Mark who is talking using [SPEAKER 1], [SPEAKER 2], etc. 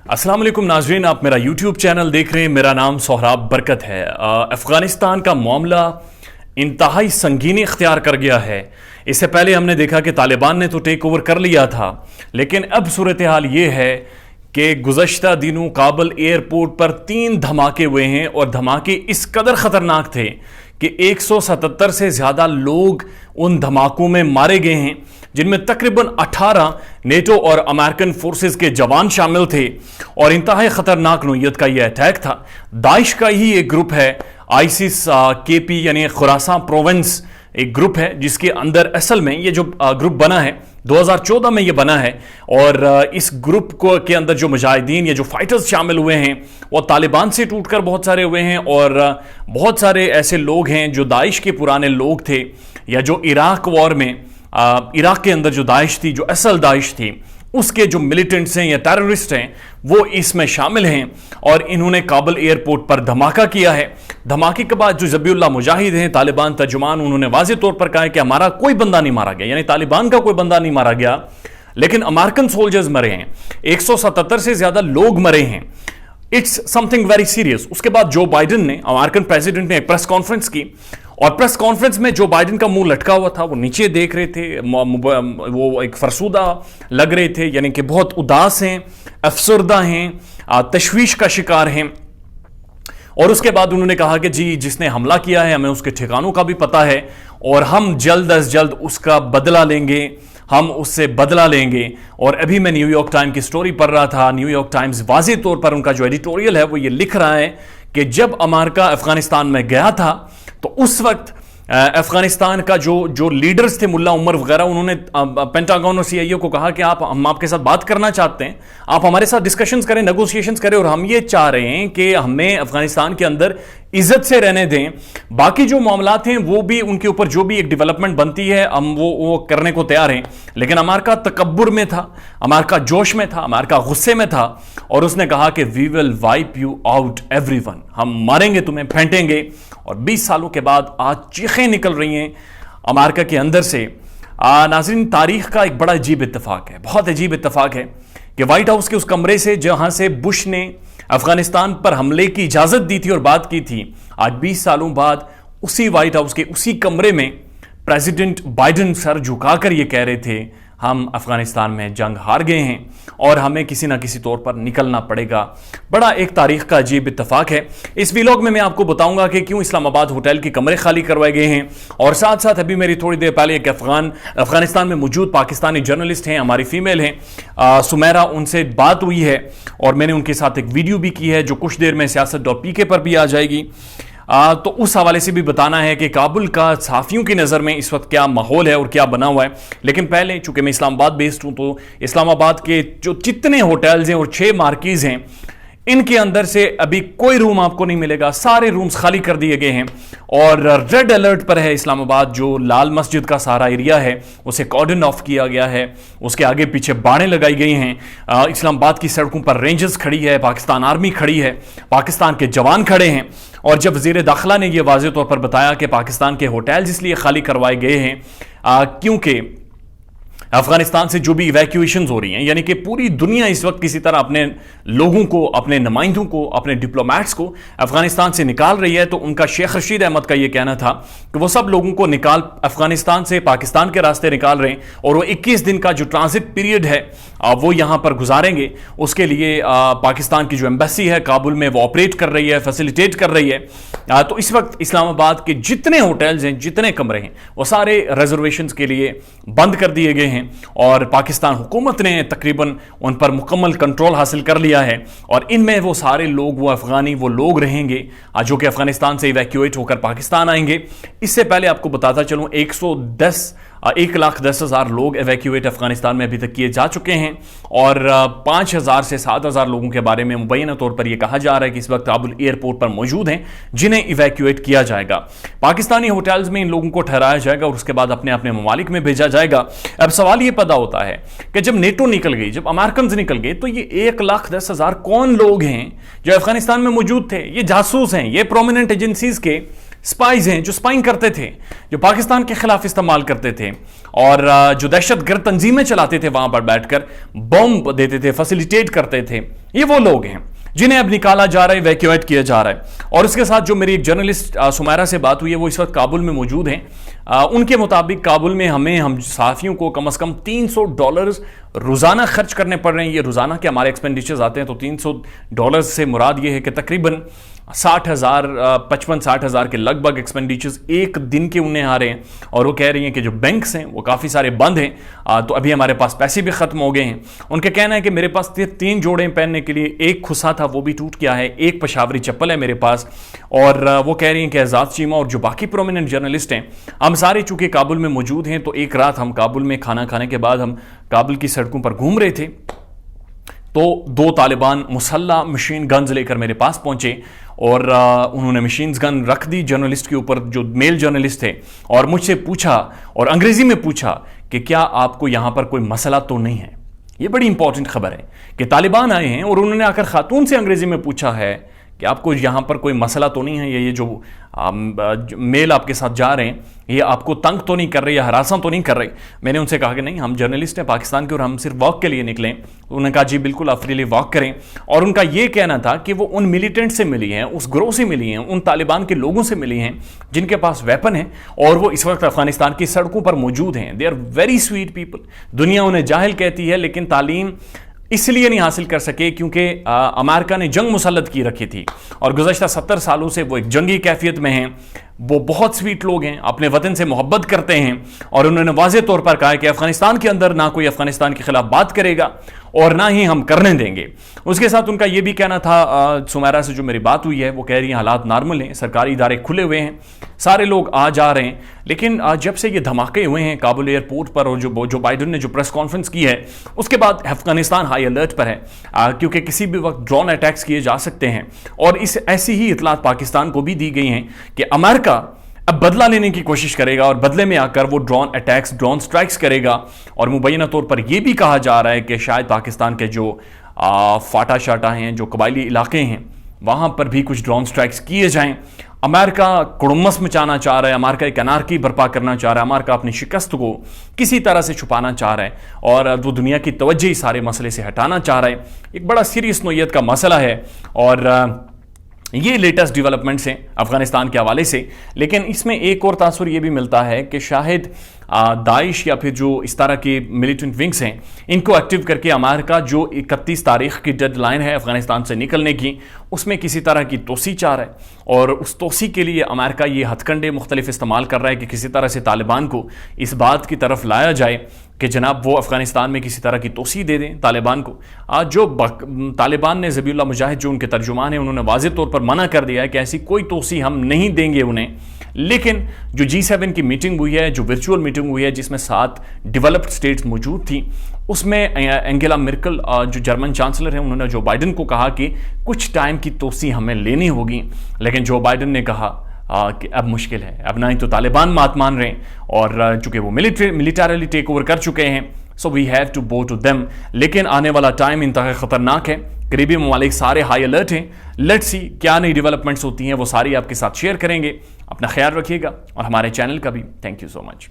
[SPEAKER 1] अस्सलाम वालेकुम नाजरीन, आप मेरा यूट्यूब चैनल देख रहे हैं। मेरा नाम सोहराब बरकत है। अफ़गानिस्तान का मामला इंतहाई संगीनी इख्तियार कर गया है। इससे पहले हमने देखा कि तालिबान ने तो टेक ओवर कर लिया था, लेकिन अब सूरत हाल ये है कि गुज़श्ता दिनों काबुल एयरपोर्ट पर 3 धमाके हुए हैं और धमाके इस कदर ख़तरनाक थे कि 177 से ज़्यादा लोग उन धमाकों में मारे गए हैं, जिनमें तकरीबन 18 नेटो और अमेरिकन फोर्सेस के जवान शामिल थे। और इंतहाई ख़तरनाक नौइयत का यह अटैक था। दाइश का ही एक ग्रुप है, आईसिस केपी यानी खुरासान प्रोविंस एक ग्रुप है, जिसके अंदर असल में ये जो ग्रुप बना है 2014 में ये बना है। और इस ग्रुप को के अंदर जो मुजाहिदीन या जो फाइटर्स शामिल हुए हैं वो तालिबान से टूटकर बहुत सारे हुए हैं, और बहुत सारे ऐसे लोग हैं जो दाइश के पुराने लोग थे, या जो इराक वॉर में इराक के अंदर जो दाइश थी, जो असल दाइश थी, उसके जो मिलिटेंट्स हैं या टेररिस्ट हैं वो इसमें शामिल हैं। और इन्होंने काबुल एयरपोर्ट पर धमाका किया है। धमाके के बाद जो ज़बीउल्लाह मुजाहिद हैं, तालिबान तर्जुमान, उन्होंने वाज़ेह तौर पर कहा है कि हमारा कोई बंदा नहीं मारा गया, यानी तालिबान का कोई बंदा नहीं मारा गया, लेकिन अमेरिकन सोल्जर्स मरे हैं। 177 से ज्यादा लोग मरे हैं। It's something very serious. उसके बाद जो बाइडेन ने, अमेरिकन प्रेसिडेंट ने एक प्रेस कॉन्फ्रेंस की, और प्रेस कॉन्फ्रेंस में जो बाइडेन का मुंह लटका हुआ था, वो नीचे देख रहे थे, वो एक फरसूदा लग रहे थे, यानी कि बहुत उदास हैं, अफसरदा हैं, तशवीश का शिकार हैं। और उसके बाद उन्होंने कहा कि जी, जिसने हमला किया है हमें उसके ठिकानों का भी पता है, और हम जल्द अज जल्द उसका बदला लेंगे, हम उससे बदला लेंगे। और अभी मैं न्यूयॉर्क टाइम्स की स्टोरी पढ़ रहा था। न्यूयॉर्क टाइम्स वाज़ेह तौर पर उनका जो एडिटोरियल है वो ये लिख रहा है कि जब अमेरिका अफगानिस्तान में गया था तो उस वक्त अफगानिस्तान का जो लीडर्स थे, मुल्ला उमर वगैरह, उन्होंने पेंटागन और सीआईए को कहा कि हम आपके साथ बात करना चाहते हैं, आप हमारे साथ डिस्कशंस करें, नेगोशिएशंस करें, और हम ये चाह रहे हैं कि हमें अफगानिस्तान के अंदर इज्जत से रहने दें। बाकी जो मामलात हैं वो भी, उनके ऊपर जो भी एक डेवलपमेंट बनती है हम वो करने को तैयार हैं। लेकिन अमेरिका तकब्बुर में था, अमेरिका जोश में था, अमेरिका गुस्से में था, और उसने कहा कि we will wipe you out everyone, हम मारेंगे तुम्हें, फेंटेंगे। और 20 सालों के बाद आज चीखें निकल रही हैं अमेरिका के अंदर से। नाज़रीन, तारीख का एक बड़ा अजीब इत्तेफाक है, बहुत अजीब इत्तेफाक है कि व्हाइट हाउस के उस कमरे से जहां से बुश ने अफगानिस्तान पर हमले की इजाजत दी थी और बात की थी, आज 20 सालों बाद उसी व्हाइट हाउस के उसी कमरे में प्रेसिडेंट बाइडेन सर झुकाकर ये कह रहे थे हम अफगानिस्तान में जंग हार गए हैं और हमें किसी ना किसी तौर पर निकलना पड़ेगा। बड़ा एक तारीख का अजीब इत्तेफाक है। इस व्लॉग में मैं आपको बताऊंगा कि क्यों इस्लामाबाद होटल के कमरे खाली करवाए गए हैं, और साथ साथ अभी मेरी थोड़ी देर पहले एक अफगानिस्तान में मौजूद पाकिस्तानी जर्नलिस्ट हैं, हमारी फीमेल हैं सुमेरा, उनसे बात हुई है और मैंने उनके साथ एक वीडियो भी की है जो कुछ देर में siyaasat.pk पर भी आ जाएगी। तो उस हवाले से भी बताना है कि काबुल का सहाफ़ियों की नज़र में इस वक्त क्या माहौल है और क्या बना हुआ है। लेकिन पहले, चूंकि मैं इस्लामाबाद बेस्ड हूं, तो इस्लामाबाद के जो जितने होटल्स हैं और 6 मार्कीज़ हैं, इनके अंदर से अभी कोई रूम आपको नहीं मिलेगा, सारे रूम्स खाली कर दिए गए हैं। और रेड अलर्ट पर है इस्लामाबाद। जो लाल मस्जिद का सारा एरिया है उसे कॉर्डन ऑफ किया गया है, उसके आगे पीछे बाड़ें लगाई गई हैं। इस्लामाबाद की सड़कों पर रेंजर्स खड़ी है, पाकिस्तान आर्मी खड़ी है, पाकिस्तान के जवान खड़े हैं। और जब वज़ीर दाखिला ने यह वाज़ेह तौर पर बताया कि पाकिस्तान के होटल्स इसलिए खाली करवाए गए हैं क्योंकि अफगानिस्तान से जो भी इवैक्यूएशन हो रही हैं, यानी कि पूरी दुनिया इस वक्त किसी तरह अपने लोगों को, अपने नुमाइंदों को, अपने डिप्लोमेट्स को अफगानिस्तान से निकाल रही है, तो उनका शेख रशीद अहमद का यह कहना था कि वो सब लोगों को अफगानिस्तान से पाकिस्तान के रास्ते निकाल रहे हैं, और वो 21 दिन का जो ट्रांजिट पीरियड है वो यहां पर गुजारेंगे। उसके लिए पाकिस्तान की जो एम्बेसी है काबुल में वो ऑपरेट कर रही है, फैसिलिटेट कर रही है। तो इस वक्त इस्लामाबाद के जितने होटल्स हैं, जितने कमरे हैं, वो सारे रिजर्वेशंस के लिए बंद कर दिए गए हैं, और पाकिस्तान हुकूमत ने तकरीबन उन पर मुकम्मल कंट्रोल हासिल कर लिया है। और इनमें वो सारे लोग, वो अफगानी वो लोग रहेंगे जो कि अफगानिस्तान से इवैक्यूएट होकर पाकिस्तान आएंगे। इससे पहले आपको बताता चलूं 1,10,000 लोग इवैक्यूएट अफगानिस्तान में अभी तक किए जा चुके हैं, और 5,000 से 7,000 लोगों के बारे में मुबैना तौर पर यह कहा जा रहा है कि इस वक्त काबुल एयरपोर्ट पर मौजूद हैं, जिन्हें इवैक्यूएट किया जाएगा। पाकिस्तानी होटल्स में इन लोगों को ठहराया जाएगा और उसके बाद अपने अपने ममालिक में भेजा जाएगा। अब सवाल यह पैदा होता है कि जब नेटो निकल गई, जब अमेरिकन निकल गए, तो ये 1,10,000 कौन लोग हैं जो अफगानिस्तान में मौजूद थे? ये जासूस हैं, ये प्रोमिनेंट एजेंसीज के स्पाइज हैं जो स्पाइंग करते थे, जो पाकिस्तान के खिलाफ इस्तेमाल करते थे और जो दहशतगर्द तंजीमें चलाते थे वहां पर बैठकर बॉम्ब देते थे, फैसिलिटेट करते थे, ये वो लोग हैं जिन्हें अब निकाला जा रहा है, वैक्यूएट किया जा रहा है। और उसके साथ जो मेरी एक जर्नलिस्ट सुमैरा से बात हुई है, वो इस वक्त काबुल में मौजूद हैं। उनके मुताबिक काबुल में हम सहाफ़ियों को कम से कम $300 रोज़ाना खर्च करने पड़ रहे हैं। ये रोज़ाना के हमारे एक्सपेंडिचर्स आते हैं, तो $300 से मुराद ये है कि तकरीबन 55-60 हज़ार के लगभग एक्सपेंडिचर्स एक दिन के उन्हें आ रहे हैं। और वो कह रही हैं कि जो बैंक्स हैं वो काफ़ी सारे बंद हैं, तो अभी हमारे पास पैसे भी ख़त्म हो गए हैं। उनका कहना है कि मेरे पास 3 जोड़े पहनने के लिए, एक खुसा था वो भी टूट गया है, एक पेशावरी चप्पल है मेरे पास। और वो कह रही हैं कि एजाज चीमा और जो बाकी प्रोमिनेंट जर्नलिस्ट हैं, हम सारे चूंकि काबुल में मौजूद हैं, तो एक रात हम काबुल में खाना खाने के बाद हम काबुल की सड़कों पर घूम रहे थे, तो 2 तालिबान मुसल्ला मशीन गन्स लेकर मेरे पास पहुंचे और उन्होंने मशीन गन रख दी जर्नलिस्ट के ऊपर, जो मेल जर्नलिस्ट थे, और मुझसे पूछा और अंग्रेजी में पूछा कि क्या आपको यहां पर कोई मसला तो नहीं है। ये बड़ी इंपॉर्टेंट खबर है कि तालिबान आए हैं और उन्होंने आकर खातून से अंग्रेजी में पूछा है कि आपको यहाँ पर कोई मसला तो नहीं है, ये जो मेल आपके साथ जा रहे हैं ये आपको तंग तो नहीं कर रहे या हरासा तो नहीं कर रहे। मैंने उनसे कहा कि नहीं, हम जर्नलिस्ट हैं पाकिस्तान के और हम सिर्फ वॉक के लिए निकले। उन्होंने कहा जी बिल्कुल, आप फ्रीली वॉक करें। और उनका ये कहना था कि वो उन मिलिटेंट से मिली हैं, उस ग्रोह से मिली हैं, उन तालिबान के लोगों से मिली हैं जिनके पास वेपन है और वो इस वक्त अफगानिस्तान की सड़कों पर मौजूद हैं। They are very sweet people. दुनिया उन्हें जाहिल कहती है, लेकिन तालीम इसलिए नहीं हासिल कर सके क्योंकि अमेरिका ने जंग मुसल्लत की रखी थी और गुज़श्ता 70 सालों से वो एक जंगी कैफियत में हैं। वो बहुत स्वीट लोग हैं, अपने वतन से मोहब्बत करते हैं और उन्होंने वाज़ेह तौर पर कहा कि अफगानिस्तान के अंदर ना कोई अफगानिस्तान के खिलाफ बात करेगा और ना ही हम करने देंगे। उसके साथ उनका यह भी कहना था, सुमैरा से जो मेरी बात हुई है वो कह रही है हालात नॉर्मल हैं, सरकारी इदारे खुले हुए हैं, सारे लोग आ जा रहे हैं। लेकिन जब से ये धमाके हुए हैं काबुल एयरपोर्ट पर और जो बाइडन ने जो प्रेस कॉन्फ्रेंस की है उसके बाद अफगानिस्तान हाई अलर्ट पर है, क्योंकि किसी भी वक्त ड्रोन अटैक्स किए जा सकते हैं। और ऐसी ही इतलात पाकिस्तान को भी दी गई हैं कि अमेरिका अब बदला लेने की कोशिश करेगा और बदले में आकर वो ड्रोन स्ट्राइक्स करेगा। और मुबैना तौर पर यह भी कहा जा रहा है कि शायद पाकिस्तान के जो फाटा शाटा हैं, जो कबायली इलाके हैं, वहां पर भी कुछ ड्रोन स्ट्राइक्स किए जाएं। अमेरिका कुड़ुम्मस मचाना चाह रहा है, अमेरिका एक अनार्की बर्पा करना चाह रहा है, अमेरिका अपनी शिकस्त को किसी तरह से छुपाना चाह रहा है और वो दुनिया की तवज्जो सारे मसले से हटाना चाह रहा है। एक बड़ा सीरियस नोयत का मसला है और ये लेटेस्ट डेवलपमेंट्स हैं अफगानिस्तान के हवाले से। लेकिन इसमें एक और तासुर ये भी मिलता है कि शायद दाइश या फिर जो इस तरह के मिलिटेंट विंग्स हैं इनको एक्टिव करके अमेरिका जो 31 तारीख की डेडलाइन है अफगानिस्तान से निकलने की, उसमें किसी तरह की तोसी चाह रहा है और उस तोसी के लिए अमेरिका ये हथकंडे मुख्तलिफ इस्तेमाल कर रहा है कि किसी तरह से तालिबान को इस बात की तरफ लाया जाए कि जनाब वो अफगानिस्तान में किसी तरह की तोसी दे दें तालिबान को। आज जो तालिबान ने ज़बीहुल्लाह मुजाहिद जो उनके तर्जुमान हैं उन्होंने वाज़ेह तौर पर मना कर दिया है कि ऐसी कोई तोसी हम नहीं देंगे उन्हें। लेकिन जो G7 की मीटिंग हुई है, जो वर्चुअल मीटिंग हुई है जिसमें 7 डेवलप्ड स्टेट्स मौजूद थी, उसमें एंगेला मेर्केल जो जर्मन चांसलर हैं उन्होंने जो बाइडन को कहा कि कुछ टाइम की तोसी हमें लेनी होगी। लेकिन जो बाइडन ने कहा कि अब मुश्किल है, अब ना ही तो तालिबान बात मान रहे हैं और चूंकि वो मिलिटरली टेक ओवर कर चुके हैं, सो वी हैव टू बो टू देम। लेकिन आने वाला टाइम इंतहा खतरनाक है, करीबी ममालिक सारे हाई अलर्ट हैं। लेट्स सी क्या नई डेवलपमेंट्स होती हैं, वो सारी आपके साथ शेयर करेंगे। अपना ख्याल रखिएगा और हमारे चैनल का भी थैंक यू सो मच।